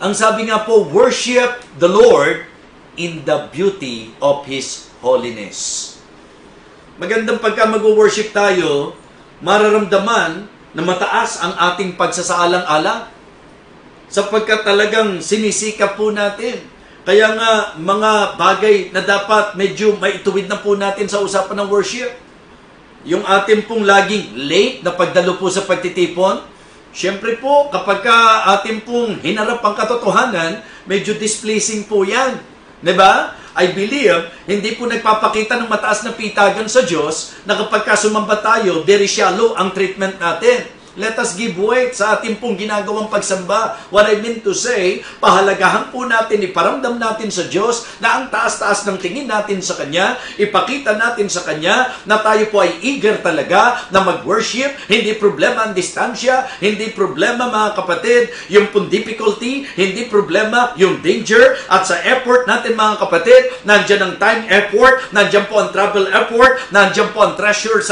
Ang sabi nga po, worship the Lord in the beauty of His holiness. Magandang pagka mag-worship tayo, mararamdaman na mataas ang ating pagsasaalang-alang, sapagkat talagang sinisikap po natin. Kaya nga, mga bagay na dapat medyo maituwid na po natin sa usapan ng worship. Yung ating pong laging late na pagdalo po sa pagtitipon, syempre po, kapag ating pong hinarap ang katotohanan, medyo displeasing po yan. Diba? I believe, hindi po nagpapakita ng mataas na pitagan sa Diyos na kapag sumamba tayo, very shallow ang treatment natin. Let us give weight sa ating pong ginagawang pagsamba. What I mean to say, pahalagahan po natin, iparamdam natin sa Diyos na ang taas-taas ng tingin natin sa Kanya, ipakita natin sa Kanya na tayo po ay eager talaga na mag-worship. Hindi problema ang distansya, hindi problema mga kapatid, yung pong difficulty, hindi problema yung danger, at sa effort natin mga kapatid, nandyan ang time effort, nandyan po ang travel effort, nandyan po ang treasures,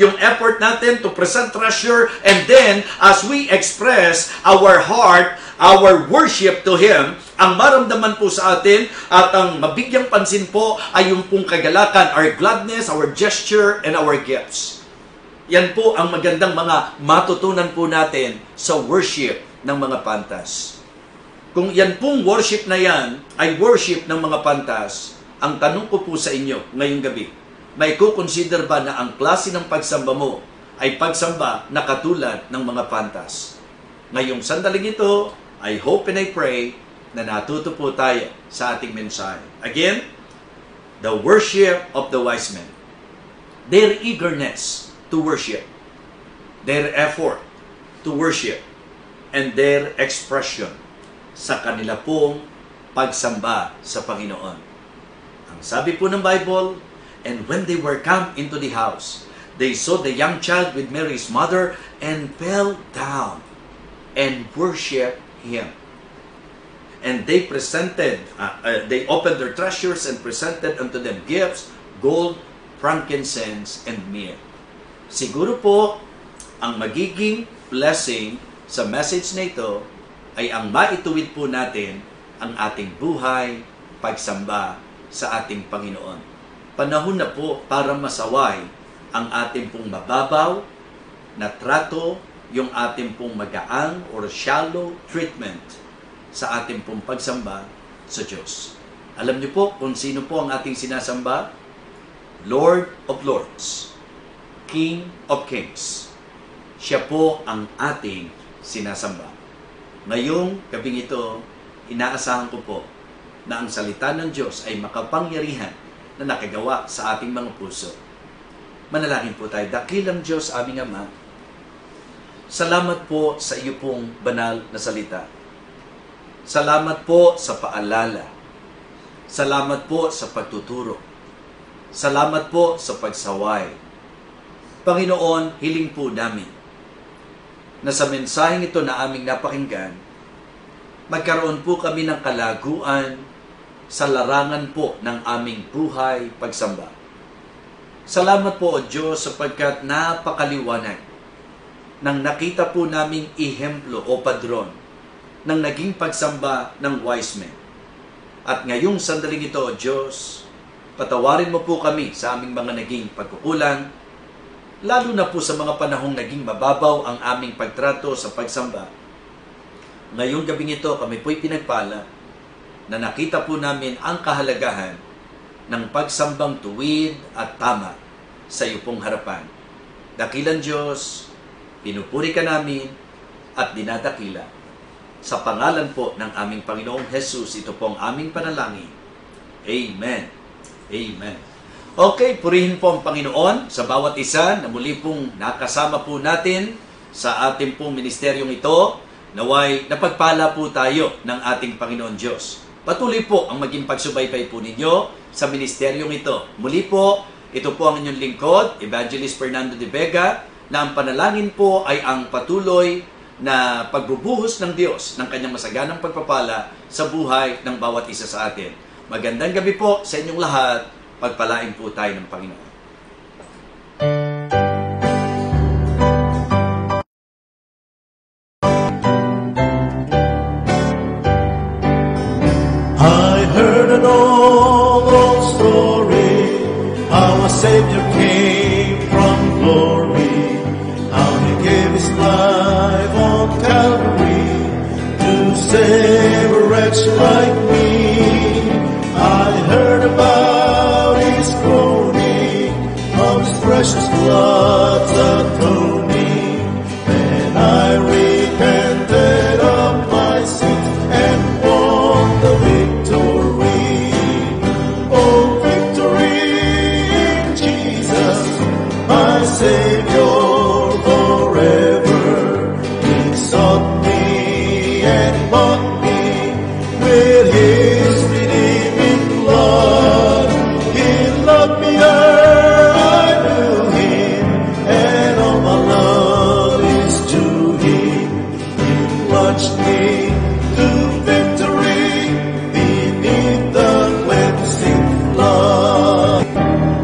yung effort natin to present treasure. And then, as we express our heart, our worship to Him, ang maramdaman po sa atin at ang mabigyang pansin po ay yung pong kagalakan, our gladness, our gesture, and our gifts. Yan po ang magandang mga matutunan po natin sa worship ng mga pantas. Kung yan pong worship na yan ay worship ng mga pantas, ang tanong ko po sa inyo ngayong gabi, may kukonsider ba na ang klase ng pagsamba mo ay pagsamba na katulad ng mga pantas? Ngayong sandaling ito, I hope and I pray na natuto po tayo sa ating mensahe. Again, the worship of the wise men. Their eagerness to worship, their effort to worship, and their expression sa kanila pong pagsamba sa Panginoon. Ang sabi po ng Bible, and when they were come into the house, they saw the young child with Mary his mother and fell down and worshiped Him. And they they opened their treasures and presented unto them gifts, gold, frankincense, and myrrh. Siguro po, ang magiging blessing sa message na ito ay ang maituwid po natin ang ating buhay, pagsamba sa ating Panginoon. Panahon na po para masaway ang ating pong mababaw na trato, yung ating pong magaang or shallow treatment sa ating pong pagsamba sa Diyos. Alam niyo po kung sino po ang ating sinasamba? Lord of Lords, King of Kings. Siya po ang ating sinasamba. Ngayong gabing ito, inaasahan ko po na ang salita ng Diyos ay makapangyarihan na nakagawa sa ating mga puso. Manalangin po tayo. Dakilang Diyos, aming Ama, salamat po sa iyo pong banal na salita. Salamat po sa paalala. Salamat po sa pagtuturo. Salamat po sa pagsaway. Panginoon, hiling po namin na sa mensaheng ito na aming napakinggan, magkaroon po kami ng kalaguan sa larangan po ng aming buhay pagsamba. Salamat po, O Diyos, sapagkat napakaliwanag nang nakita po naming ihemplo o padron ng naging pagsamba ng wise men. At ngayong sandaling ito, O Diyos, patawarin mo po kami sa aming mga naging pagkukulang, lalo na po sa mga panahong naging mababaw ang aming pagtrato sa pagsamba. Ngayong gabing ito, kami po'y pinagpala na nakita po namin ang kahalagahan ng pagsambang tuwid at tama sa iyo pong harapan. Dakilang Diyos, pinupuri ka namin at dinadakila. Sa pangalan po ng aming Panginoong Jesus, ito pong aming panalangin. Amen. Amen. Okay, purihin po ang Panginoon sa bawat isa na muli pong nakasama po natin sa ating pong ministeryong ito. Naway napagpala po tayo ng ating Panginoon Diyos. Patuloy po ang maging pagsubaybay po ninyo sa ministeryong ito. Muli po, ito po ang inyong lingkod, Evangelist Fernando de Vega, na ang panalangin po ay ang patuloy na pagbubuhos ng Diyos ng kanyang masaganang pagpapala sa buhay ng bawat isa sa atin. Magandang gabi po sa inyong lahat. Pagpalain po tayo ng Panginoon. I heard an old story, how a Savior came from glory, how He gave His life on Calvary to save a wretch like me. I heard about His groaning, of His precious blood's atoning. Then I repented of my sins and won the victory. Oh, victory in Jesus, my Savior forever. He sought me and bought me with His redeeming blood. He loved me ere I knew Him, and all my love is to Him. He plunged me to victory beneath the cleansing flood.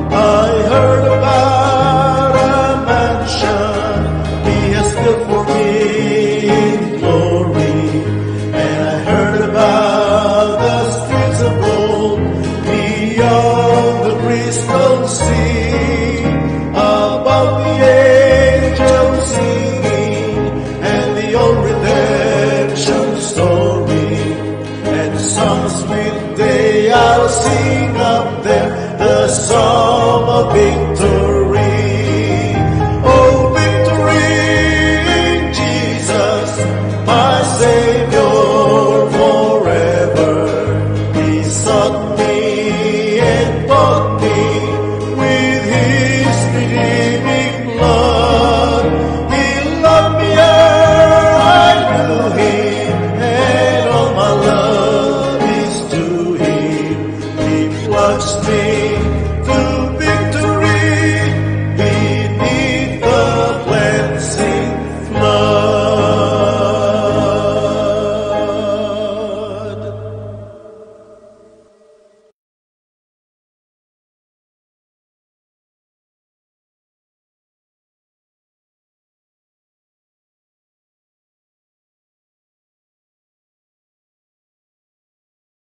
I heard about a mansion He has built for me in glory, and I heard about the streets of gold beyond the crystal sea, about the angels singing and the old redemption story, and songs midday I'll sing up there, the song of victory.